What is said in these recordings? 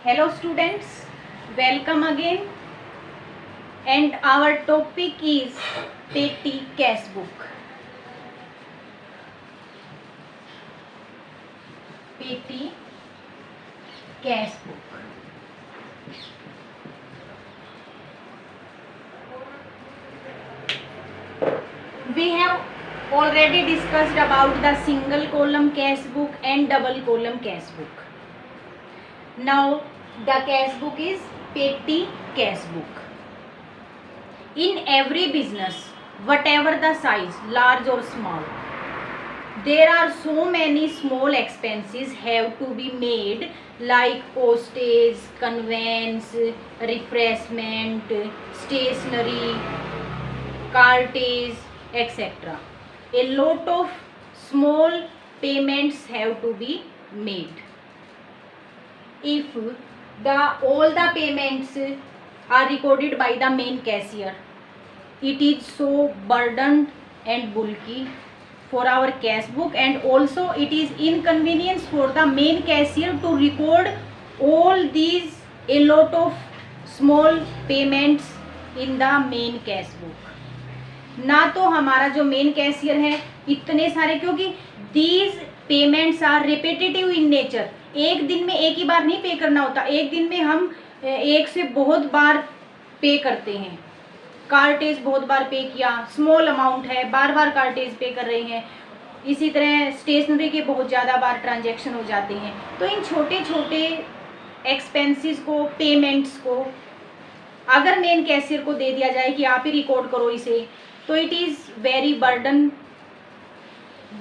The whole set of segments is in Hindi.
Hello students, welcome again, and our topic is petty cash book. Petty cash book. We have already discussed about the single column cash book and double column cash book. Now the cash book is petty cash book. In every business, whatever the size, large or small, there are so many small expenses have to be made, like postage, conveyance, refreshment, stationery, cartage, etc. A lot of small payments have to be made. If all the payments are recorded by the main cashier, it is so burdened and bulky for our cash book, and also it is inconvenience for the main cashier to record all these a lot of small payments in the main cash book. ना तो हमारा जो मेन कैशियर है इतने सारे, क्योंकि these payments are repetitive in nature, एक दिन में एक ही बार नहीं पे करना होता, एक दिन में हम एक से बहुत बार पे करते हैं। कार्टेज बहुत बार पे किया, स्मॉल अमाउंट है, बार बार कार्टेज पे कर रहे हैं। इसी तरह स्टेशनरी के बहुत ज़्यादा बार ट्रांजैक्शन हो जाते हैं। तो इन छोटे छोटे एक्सपेंसेस को, पेमेंट्स को अगर मेन कैशियर को दे दिया जाए कि आप ही रिकॉर्ड करो इसे, तो इट इज़ वेरी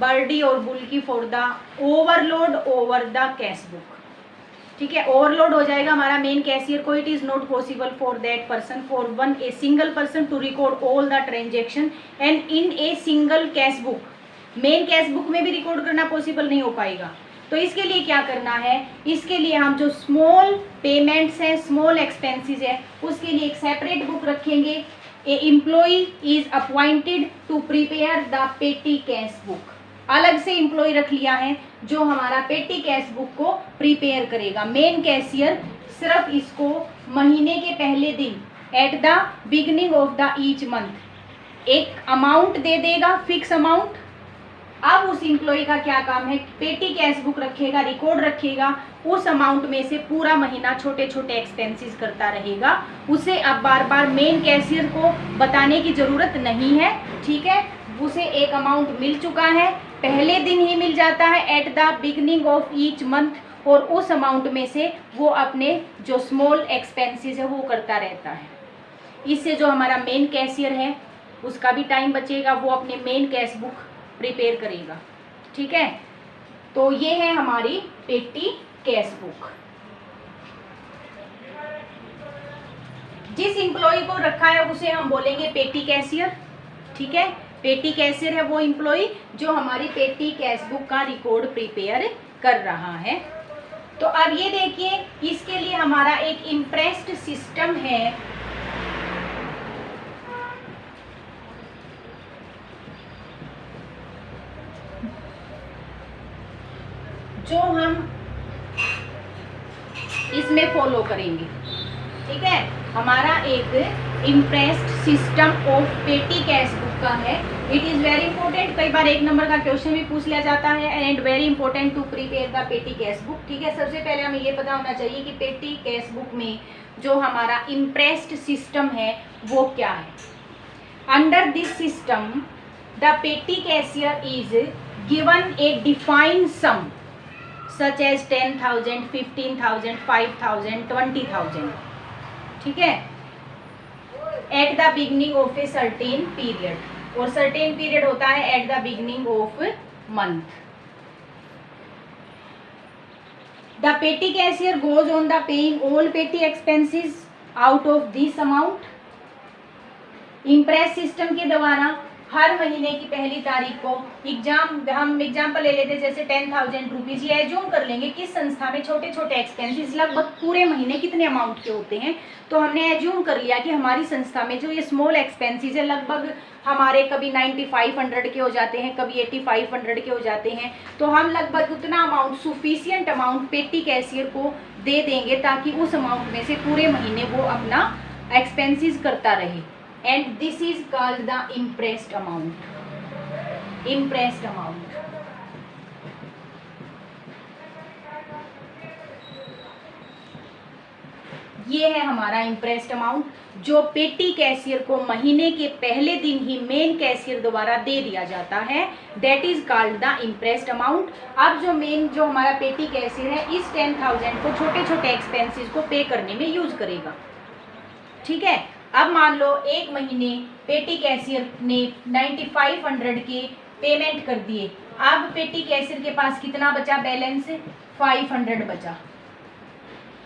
बर्डी और bulky for the overload over the cash book. ठीक है, ओवरलोड हो जाएगा हमारा मेन कैशियर को। It is not possible for that person, for one a single person to record all the transaction and in a single cash book. Main cash book में भी रिकॉर्ड करना पॉसिबल नहीं हो पाएगा। तो इसके लिए क्या करना है, इसके लिए हम जो स्मॉल पेमेंट्स हैं, स्मॉल एक्सपेंसेस है, उसके लिए एक सेपरेट बुक रखेंगे। A employee is appointed to prepare the petty cash book. अलग से एम्प्लॉय रख लिया है जो हमारा पेटी कैश बुक को प्रिपेयर करेगा। मेन कैशियर सिर्फ इसको महीने के पहले दिन, at the beginning of the each month, एक अमाउंट दे देगा, फिक्स अमाउंट। अब उस एम्प्लॉय का क्या काम है, पेटी कैश बुक रखेगा, रिकॉर्ड रखेगा, उस अमाउंट में से पूरा महीना छोटे छोटे एक्सपेंसेस करता रहेगा। उसे अब बार बार मेन कैशियर को बताने की ज़रूरत नहीं है। ठीक है, उसे एक अमाउंट मिल चुका है, पहले दिन ही मिल जाता है at the beginning of each month, और उस अमाउंट में से वो अपने जो स्मॉल एक्सपेंसेस है वो करता रहता है। इससे जो हमारा मेन कैशियर है उसका भी टाइम बचेगा, वो अपने मेन कैश बुक प्रिपेयर करेगा। ठीक है, तो ये है हमारी पेटी कैश बुक। जिस एम्प्लॉय को रखा है उसे हम बोलेंगे पेटी कैशियर। ठीक है, पेटी कैशियर है वो एम्प्लॉय जो हमारी पेटी कैश बुक का रिकॉर्ड प्रिपेयर कर रहा है। तो अब ये देखिए, इसके लिए हमारा एक इम्प्रेस्ड सिस्टम है। जो हम इसमें फॉलो करेंगे। ठीक है, हमारा एक इम्प्रेस्ड सिस्टम ऑफ पेटी कैश बुक का है। इट इज़ वेरी इंपॉर्टेंट, कई बार एक नंबर का क्वेश्चन भी पूछ लिया जाता है, and very important to prepare the petty cash book. ठीक है, सबसे पहले हमें ये पता होना चाहिए कि पेटी कैश बुक में जो हमारा इम्प्रेस्ड सिस्टम है वो क्या है। Under this system the petty cashier is given a defined sum such as 10,000, 15,000, 5,000, 20,000। ठीक है, at the beginning of a certain period, और सर्टेन पीरियड होता है at the beginning of month. The petty cashier goes on the paying all petty expenses out of this amount. Imprest system के द्वारा हर महीने की पहली तारीख को हम एग्जाम्पल ले लेते हैं, जैसे 10,000 रुपीज़, ये एज्यूम कर लेंगे किस संस्था में छोटे छोटे एक्सपेंसेस लगभग पूरे महीने कितने अमाउंट के होते हैं, तो हमने एज्यूम कर लिया कि हमारी संस्था में जो ये स्मॉल एक्सपेंसेस है लगभग हमारे कभी 9500 के हो जाते हैं, कभी 8500 के हो जाते हैं, तो हम लगभग उतना अमाउंट, सुफिशियंट अमाउंट पेटी कैशियर को दे देंगे ताकि उस अमाउंट में से पूरे महीने वो अपना एक्सपेंसेस करता रहे। And this is called the impressed amount. Impressed amount ये है हमारा इम्प्रेस्ड अमाउंट, जो पेटी कैशियर को महीने के पहले दिन ही मेन कैशियर द्वारा दे दिया जाता है, that is called the impressed amount. अब जो हमारा पेटी कैशियर है इस 10,000 को छोटे छोटे एक्सपेंसेस को पे करने में यूज करेगा। ठीक है, अब मान लो एक महीने पेटी कैशियर ने 9500 के पेमेंट कर दिए, अब पेटी कैशियर के पास कितना बचा बैलेंस, 500 बचा।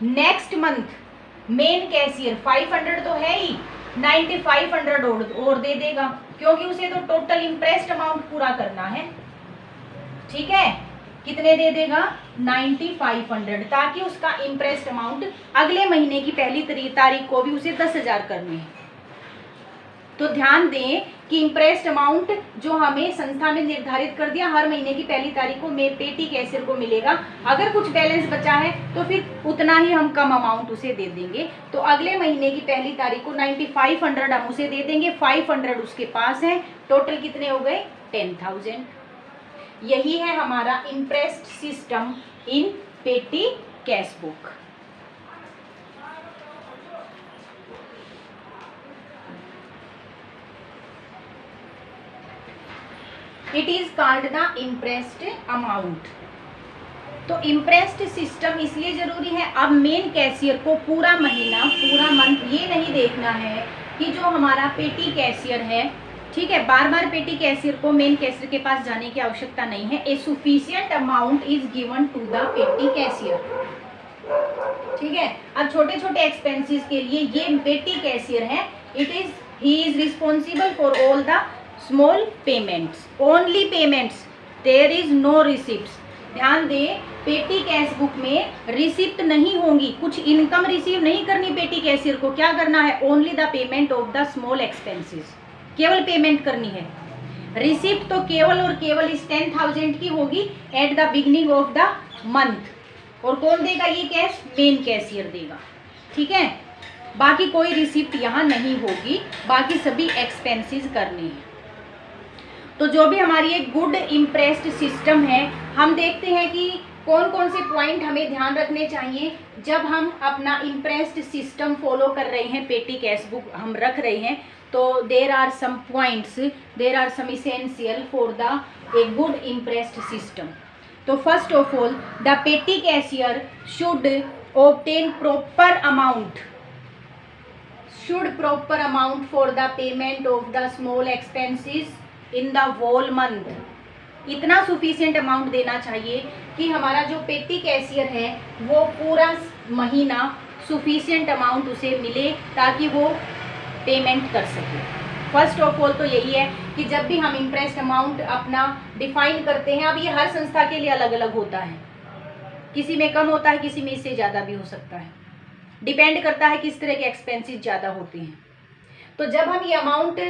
नेक्स्ट मंथ मेन कैशियर 500 तो है ही, 9500 और दे देगा, क्योंकि उसे तो टोटल इम्प्रेस्ड अमाउंट पूरा करना है। ठीक है, कितने दे देगा, 9500, ताकि उसका इम्प्रेस्ड अमाउंट अगले महीने की पहली तारीख को भी उसे 10,000 करने हैं। तो ध्यान दें कि इम्प्रेस्ड अमाउंट जो हमें संस्था में निर्धारित कर दिया हर महीने की पहली तारीख को पेटी कैशियर को मिलेगा। अगर कुछ बैलेंस बचा है तो फिर उतना ही हम कम अमाउंट उसे दे देंगे। तो अगले महीने की पहली तारीख को 9500 हम उसे दे देंगे, 500 उसके पास है, टोटल कितने हो गए, 10,000। यही है हमारा इम्प्रेस्ड सिस्टम इन पेटी cash book. It is called the impressed amount. तो इम्प्रेस्ड सिस्टम इसलिए जरूरी है, अब मेन कैशियर को पूरा महीना पूरा मंथ ये नहीं देखना है कि जो हमारा पेटी कैशियर है, ठीक है, बार बार पेटी कैशियर को मेन कैशियर के पास जाने की आवश्यकता नहीं है। A sufficient amount is given to the petty cashier. ठीक है, अब छोटे छोटे एक्सपेंसेस के लिए ये पेटी कैशियर है, he is responsible for all the small payments, only payments, there is no receipts. ध्यान दें, पेटी कैश बुक में रिसिप्ट नहीं होंगी, कुछ इनकम रिसीव नहीं करनी पेटी कैशियर को, क्या करना है, only the payment of the small expenses, केवल पेमेंट करनी है। रिसिप्ट तो केवल और केवल इस 10,000 की होगी eight the beginning of the month, और कौन देगा ये कैश, मेन कैशियर देगा। ठीक है, बाकी कोई रिसिप्ट यहाँ नहीं होगी, बाकी सभी एक्सपेंसेस करने हैं। तो जो भी हमारी एक गुड इम्प्रेस्ड सिस्टम है, हम देखते हैं कि कौन कौन से पॉइंट हमें ध्यान रखने चाहिए जब हम अपना इम्प्रेस्ड सिस्टम फॉलो कर रहे हैं, पेटी कैश बुक हम रख रहे हैं। तो there are some points, there are some essential for the a good imprest system. तो first of all, the petty cashier should obtain proper amount, for the payment of the small expenses in the whole month. इतना सुफिशिएंट अमाउंट देना चाहिए कि हमारा जो पेटी कैशियर है वो पूरा महीना सुफिशिएंट अमाउंट उसे मिले ताकि वो पेमेंट कर सके। फर्स्ट ऑफ ऑल तो यही है कि जब भी हम इम्प्रेस्ड अमाउंट अपना डिफाइन करते हैं, अब ये हर संस्था के लिए अलग अलग होता है, किसी में कम होता है, किसी में इससे ज़्यादा भी हो सकता है, डिपेंड करता है किस तरह के एक्सपेंसेस ज़्यादा होते हैं। तो जब हम ये अमाउंट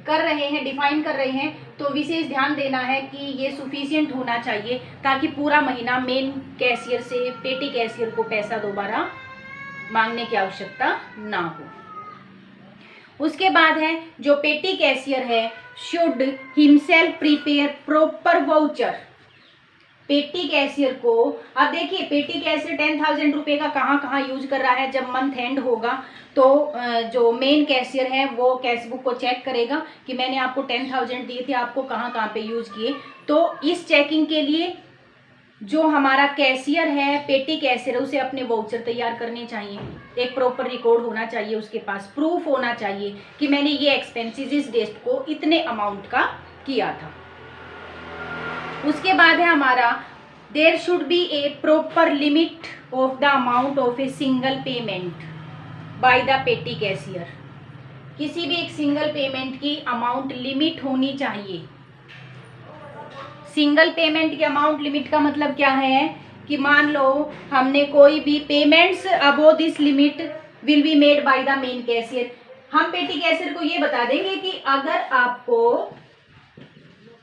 कर रहे हैं, डिफाइन कर रहे हैं, तो विशेष ध्यान देना है कि ये सुफिशिएंट होना चाहिए ताकि पूरा महीना मेन कैशियर से पेटी कैशियर को पैसा दोबारा मांगने की आवश्यकता ना हो। उसके बाद है जो पेटी कैशियर है, should himself prepare proper voucher. पेटी कैशियर को, अब देखिए पेटी कैशियर 10,000 रुपये का कहाँ कहाँ यूज कर रहा है। जब मंथ एंड होगा तो जो मेन कैशियर है वो कैश बुक को चेक करेगा कि मैंने आपको 10,000 दिए थे, आपको कहाँ कहाँ पे यूज किए। तो इस चेकिंग के लिए जो हमारा कैशियर है, पेटी कैशियर है, उसे अपने वाउचर तैयार करने चाहिए, एक प्रॉपर रिकॉर्ड होना चाहिए, उसके पास प्रूफ होना चाहिए कि मैंने ये एक्सपेंसेस इस डेट को इतने अमाउंट का किया था। उसके बाद है हमारा there should be a proper limit of the amount of a single payment by the petty cashier, किसी भी एक सिंगल पेमेंट की अमाउंट लिमिट होनी चाहिए। सिंगल पेमेंट की अमाउंट लिमिट का मतलब क्या है कि मान लो हमने कोई भी payments above this limit will be made by the main cashier. हम पेटी कैशियर को ये बता देंगे कि अगर आपको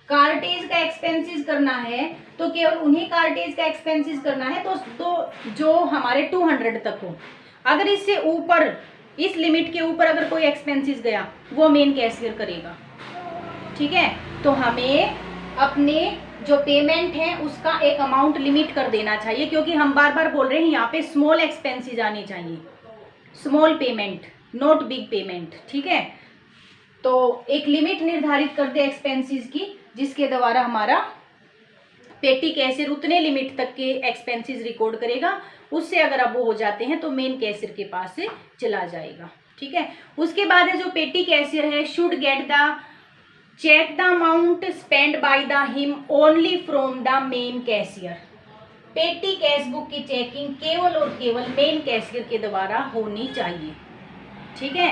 कार्टेज का एक्सपेंसेस करना है तो केवल उन्हीं कार्टेज का एक्सपेंसेस करना है तो जो हमारे 200 तक हो। अगर इससे ऊपर, इस लिमिट के ऊपर अगर कोई एक्सपेंसेस गया वो मेन कैशियर करेगा। ठीक है, तो हमें अपने जो पेमेंट है उसका एक अमाउंट लिमिट कर देना चाहिए, क्योंकि हम बार बार बोल रहे हैं यहाँ पे स्मॉल एक्सपेंसेस आने चाहिए, small payment, not big payment. ठीक है, तो एक लिमिट निर्धारित कर दे एक्सपेंसेस की, जिसके द्वारा हमारा पेटी कैशियर उतने लिमिट तक के एक्सपेंसेस रिकॉर्ड करेगा। उससे अगर अब वो हो जाते हैं तो मेन कैशियर के पास से चला जाएगा। ठीक है, उसके बाद है जो पेटी कैशियर है, should get the cheque the amount spend by the him only from the main cashier. Petty cash book की चेकिंग केवल और केवल मेन कैशियर के द्वारा होनी चाहिए। ठीक है,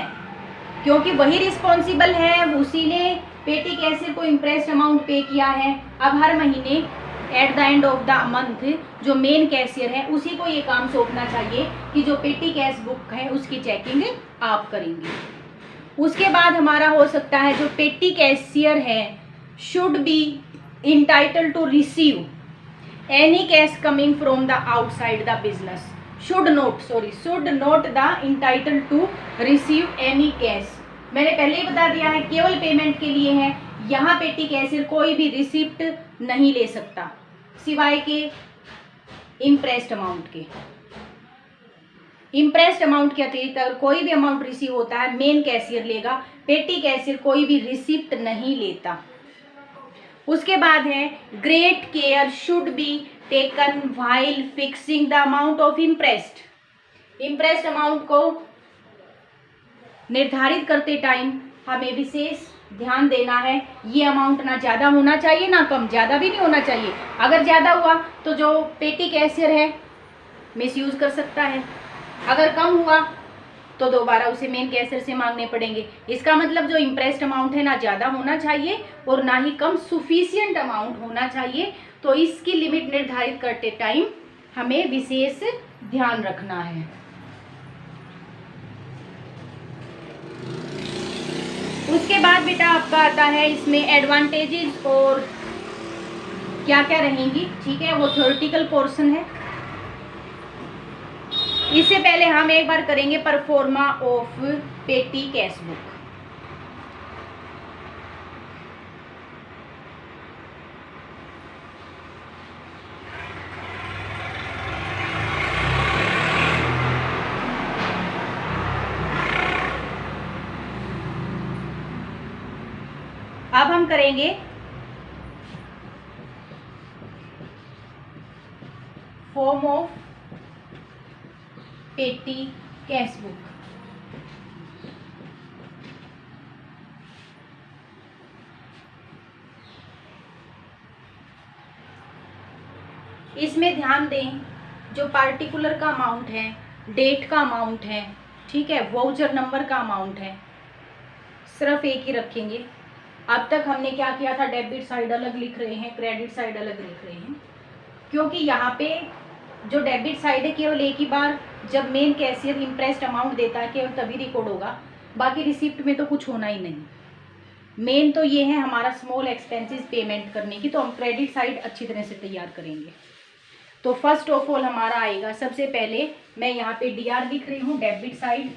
क्योंकि वही रिस्पॉन्सिबल है, उसी ने पेटी कैशियर को इम्प्रेस्ड अमाउंट पे किया है। अब हर महीने at the end of the month जो मेन कैशियर है उसी को ये काम सौंपना चाहिए कि जो पेटी कैश बुक है उसकी चेकिंग आप करेंगे। उसके बाद हमारा हो सकता है जो पेटी कैशियर है should be entitle to receive any cash coming from the outside the business. Should not the entitle to receive any cash. मैंने पहले ही बता दिया है केवल पेमेंट के लिए है। यहाँ पेटी कैशियर कोई भी रिसिप्ट नहीं ले सकता सिवाय के इम्प्रेस्ड अमाउंट के। इम्प्रेस्ड अमाउंट के अतिरिक्त अगर कोई भी अमाउंट रिसीव होता है मेन कैशियर लेगा, पेटी कैशियर कोई भी रिसिप्ट नहीं लेता। उसके बाद है great care should be taken while fixing the amount of impressed amount को निर्धारित करते टाइम हमें विशेष ध्यान देना है। ये अमाउंट ना ज़्यादा होना चाहिए ना कम, ज़्यादा भी नहीं होना चाहिए। अगर ज़्यादा हुआ तो जो पेटी कैशियर है मिसयूज कर सकता है, अगर कम हुआ तो दोबारा उसे मेन कैशियर से मांगने पड़ेंगे। इसका मतलब जो इम्प्रेस्ड अमाउंट है ना ज़्यादा होना चाहिए और ना ही कम, सुफिशियंट अमाउंट होना चाहिए। तो इसकी लिमिट निर्धारित करते टाइम हमें विशेष ध्यान रखना है। उसके बाद बेटा आपका आता है इसमें एडवांटेजेस और क्या क्या रहेंगी। ठीक है, वो थ्योरेटिकल पोर्शन है। इससे पहले हम एक बार करेंगे परफॉर्मा ऑफ पेटी कैश बुक। अब हम करेंगे फॉर्म ऑफ पेटी कैश बुक। इसमें ध्यान दें जो पार्टिकुलर का अमाउंट है, डेट का अमाउंट है, ठीक है, वाउचर नंबर का अमाउंट है, सिर्फ एक ही रखेंगे। अब तक हमने क्या किया था, डेबिट साइड अलग लिख रहे हैं, क्रेडिट साइड अलग लिख रहे हैं, क्योंकि यहाँ पे जो डेबिट साइड है केवल एक ही बार जब मेन कैशियर इम्प्रेस्ड अमाउंट देता है केवल तभी रिकॉर्ड होगा, बाकी रिसिप्ट में तो कुछ होना ही नहीं। मेन तो ये है हमारा स्मॉल एक्सपेंसेस पेमेंट करने की, तो हम क्रेडिट साइड अच्छी तरह से तैयार करेंगे। तो फर्स्ट ऑफ ऑल हमारा आएगा, सबसे पहले मैं यहाँ पे DR लिख रही हूँ, डेबिट साइड।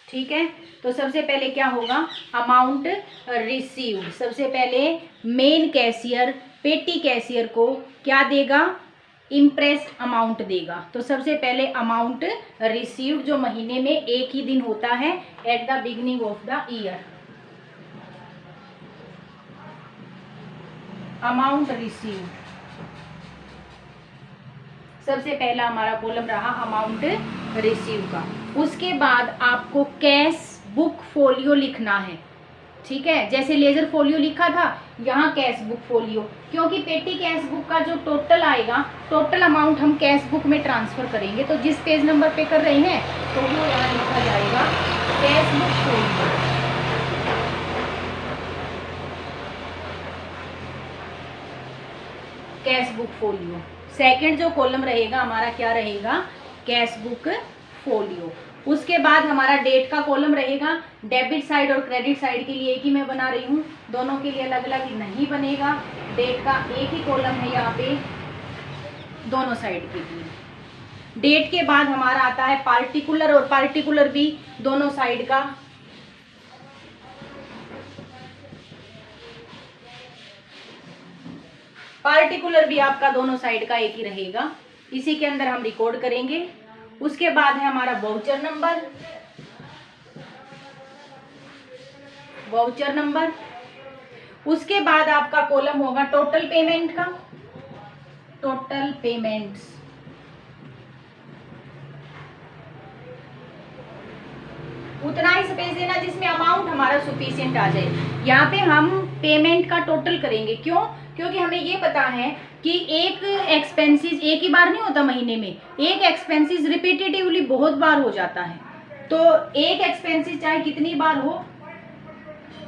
ठीक है, तो सबसे पहले क्या होगा, अमाउंट रिसीव्ड। सबसे पहले मेन कैशियर पेटी कैशियर को क्या देगा, इम्प्रेस्ड अमाउंट देगा। तो सबसे पहले अमाउंट रिसीव्ड जो महीने में एक ही दिन होता है, at the beginning of the year, amount received. सबसे पहला हमारा कॉलम रहा अमाउंट रिसीव का। उसके बाद आपको कैश बुक फोलियो लिखना है। ठीक है, जैसे लेजर फोलियो लिखा था, यहाँ कैश बुक फोलियो, क्योंकि पेटी कैश बुक का जो टोटल आएगा, टोटल अमाउंट हम कैश बुक में ट्रांसफर करेंगे। तो जिस पेज नंबर पे कर रहे हैं तो वो यहाँ लिखा जाएगा cash book folio. Cash book folio. Second जो कॉलम रहेगा हमारा क्या रहेगा, कैश बुक फोलियो। उसके बाद हमारा डेट का कॉलम रहेगा। डेबिट साइड और क्रेडिट साइड के लिए एक ही मैं बना रही हूँ, दोनों के लिए अलग अलग नहीं बनेगा। डेट का एक ही कॉलम है यहाँ पे दोनों साइड के लिए। डेट के बाद हमारा आता है पार्टिकुलर, और पार्टिकुलर भी दोनों साइड का। पार्टिकुलर भी आपका दोनों साइड का एक ही रहेगा, इसी के अंदर हम रिकॉर्ड करेंगे। उसके बाद है हमारा वाउचर नंबर, वाउचर नंबर। उसके बाद आपका कॉलम होगा टोटल पेमेंट का, टोटल पेमेंट्स। उतना ही स्पेस देना जिसमें अमाउंट हमारा सफिशिएंट आ जाए। यहाँ पे हम पेमेंट का टोटल करेंगे, क्यों? क्योंकि हमें ये पता है कि एक एक्सपेंसेस एक ही बार नहीं होता महीने में, एक एक्सपेंसेस रिपीटेटिवली बहुत बार हो जाता है। तो एक एक्सपेंसेस चाहे कितनी बार हो,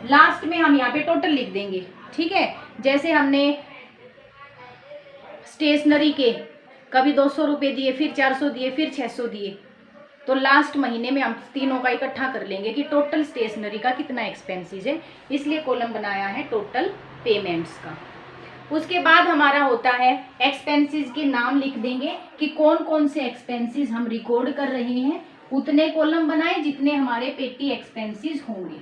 लास्ट में हम यहाँ पे टोटल लिख देंगे, ठीक है। जैसे हमने स्टेशनरी के कभी 200 रुपये दिए, फिर 400 दिए, फिर 600 दिए, तो लास्ट महीने में हम तीनों का इकट्ठा कर लेंगे कि टोटल स्टेशनरी का कितना एक्सपेंसेस है, इसलिए कॉलम बनाया है टोटल पेमेंट्स का। उसके बाद हमारा होता है एक्सपेंसेस के नाम लिख देंगे कि कौन कौन से एक्सपेंसेस हम रिकॉर्ड कर रहे हैं, उतने कॉलम बनाए जितने हमारे पेटी एक्सपेंसेस होंगे।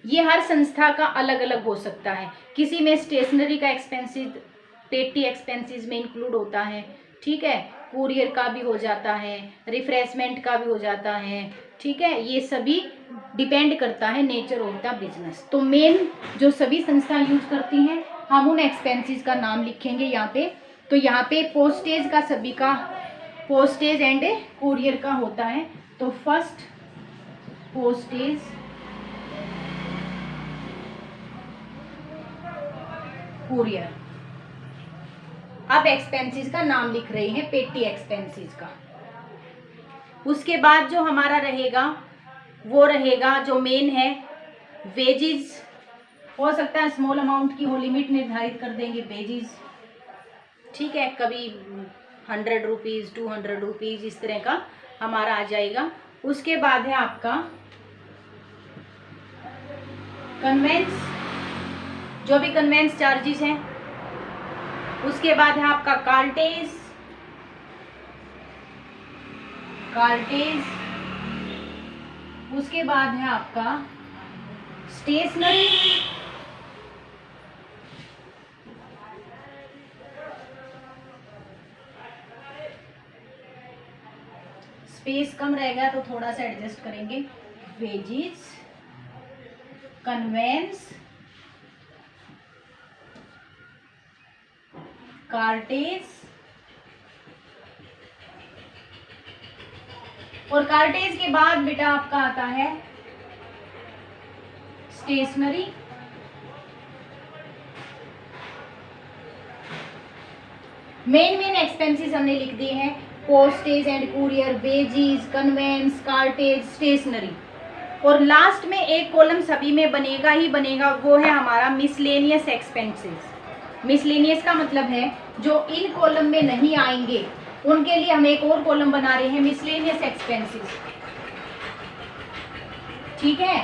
ये हर संस्था का अलग अलग हो सकता है, किसी में स्टेशनरी का एक्सपेंसेस पेटी एक्सपेंसेस में इंक्लूड होता है, ठीक है, कुरियर का भी हो जाता है, रिफ्रेशमेंट का भी हो जाता है, ठीक है। ये सभी डिपेंड करता है नेचर ऑफ द बिजनेस। तो मेन जो सभी संस्था यूज करती हैं, हम उन एक्सपेंसेस का नाम लिखेंगे यहाँ पे। तो यहाँ पे पोस्टेज का सभी का, पोस्टेज एंड कुरियर का होता है। तो फर्स्ट पोस्टेज, कुरियर। अब एक्सपेंसेस का नाम लिख रहे हैं, पेटी एक्सपेंसेस का। उसके बाद जो हमारा रहेगा वो रहेगा जो मेन है वेजेस। हो सकता है स्मॉल अमाउंट की हो, लिमिट निर्धारित कर देंगे वेजेस, ठीक है। कभी 100 रुपीज़ 200 रुपीज़ इस तरह का हमारा आ जाएगा। उसके बाद है आपका कन्वेंस, जो भी कन्वेंस चार्जेस हैं। उसके बाद है आपका कार्टेज, कार्टेज। उसके बाद है आपका स्टेशनरी, स्पेस कम रहेगा तो थोड़ा सा एडजस्ट करेंगे। Wages, conveyance, cartage. और कार्टेज के बाद बेटा आपका आता है स्टेशनरी। मेन एक्सपेंसेस हमने लिख दिए हैं, postage and courier, wages, conveyance, cartage, stationery. और लास्ट में एक कॉलम सभी में बनेगा ही बनेगा, वो है हमारा मिसलेनियस एक्सपेंसेस। मिसलेनियस का मतलब है जो इन कॉलम में नहीं आएंगे उनके लिए हम एक और कॉलम बना रहे हैं, मिसलेनियस एक्सपेंसेस, ठीक है।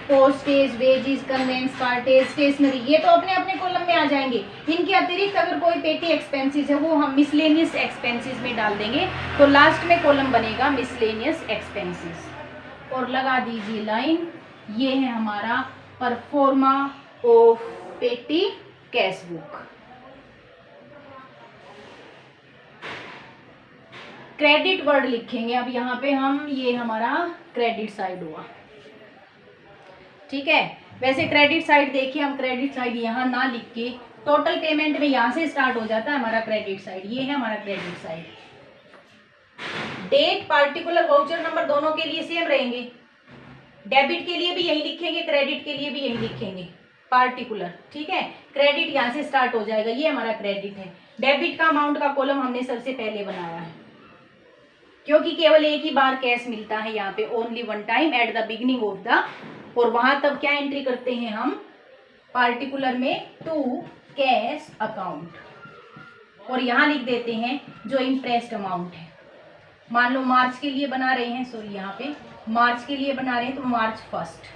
Postage, wages, conveyance, cartage, stationery, ये तो अपने अपने कॉलम में आ जाएंगे। इनके अतिरिक्त अगर कोई पेटी एक्सपेंसेस है वो हम मिसलेनियस एक्सपेंसेस में डाल देंगे, तो लास्ट में कॉलम बनेगा मिसलेनियस एक्सपेंसेस। और लगा दीजिए लाइन, ये है हमारा परफॉर्मा ऑफ पेटी कैश बुक। क्रेडिट वर्ड लिखेंगे अब यहाँ पे हम, ये हमारा क्रेडिट साइड हुआ, ठीक है। वैसे क्रेडिट साइड देखिए, हम क्रेडिट साइड यहाँ ना लिख के टोटल पेमेंट में यहाँ से स्टार्ट हो जाता है हमारा क्रेडिट साइड, ये है हमारा credit side. Date, particular, voucher number दोनों के लिए सेम रहेंगे। डेबिट के लिए भी यही लिखेंगे, क्रेडिट के लिए भी यही लिखेंगे, पार्टिकुलर, ठीक है। क्रेडिट यहाँ से स्टार्ट हो जाएगा, ये हमारा क्रेडिट है। डेबिट का अमाउंट का कॉलम हमने सबसे पहले बनाया है, क्योंकि केवल एक ही बार कैश मिलता है यहाँ पे, only one time eight the beginning of the. और वहां तब क्या एंट्री करते हैं हम, पार्टिकुलर में टू कैश अकाउंट, और यहाँ लिख देते हैं जो इम्प्रेस्ड अमाउंट है। मान लो मार्च के लिए बना रहे हैं, सॉरी यहाँ पे मार्च के लिए बना रहे हैं तो मार्च 1।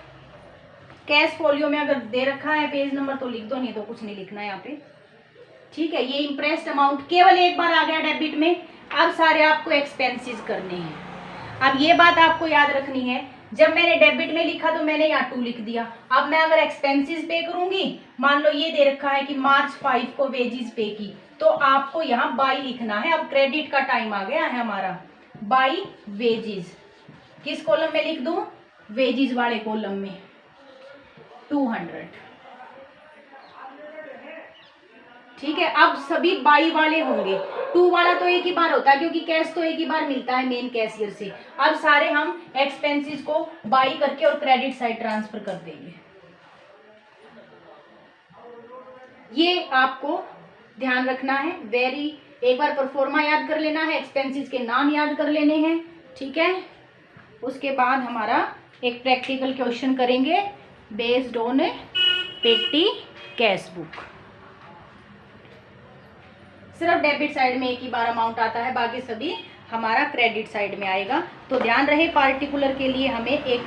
कैश फोलियो में अगर दे रखा है पेज नंबर तो लिख दो, नहीं तो कुछ नहीं लिखना है यहाँ पे, ठीक है। ये इम्प्रेस्ड अमाउंट केवल एक बार आ गया डेबिट में, अब सारे आपको एक्सपेंसेस करने हैं। अब ये बात आपको याद रखनी है, जब मैंने डेबिट में लिखा तो मैंने यहाँ 2 लिख दिया। अब मैं अगर एक्सपेंसेस पे करूंगी, मान लो ये दे रखा है कि मार्च 5 को वेजेस पे की, तो आपको यहाँ बाई लिखना है। अब क्रेडिट का टाइम आ गया है हमारा, बाई वेजेस। किस कॉलम में लिख दूं? वेजेस वाले कॉलम में 200, ठीक है। अब सभी बाई वाले होंगे, 2 वाला तो एक ही बार होता है क्योंकि कैश तो एक ही बार मिलता है मेन कैशियर से। अब सारे हम एक्सपेंसेस को बाई करके और क्रेडिट साइड ट्रांसफर कर देंगे। ये आपको ध्यान रखना है। एक बार परफॉर्मा याद कर लेना है, एक्सपेंसेस के नाम याद कर लेने हैं, ठीक है। उसके बाद हमारा एक प्रैक्टिकल क्वेश्चन करेंगे बेस्ड ऑन पेटी कैश बुक। सिर्फ डेबिट साइड में एक ही बार अमाउंट आता है, बाकी सभी हमारा क्रेडिट साइड में आएगा। तो ध्यान रहे पार्टिकुलर के लिए हमें एक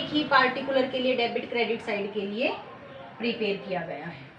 ही पार्टिकुलर के लिए डेबिट क्रेडिट साइड के लिए प्रिपेयर किया गया है।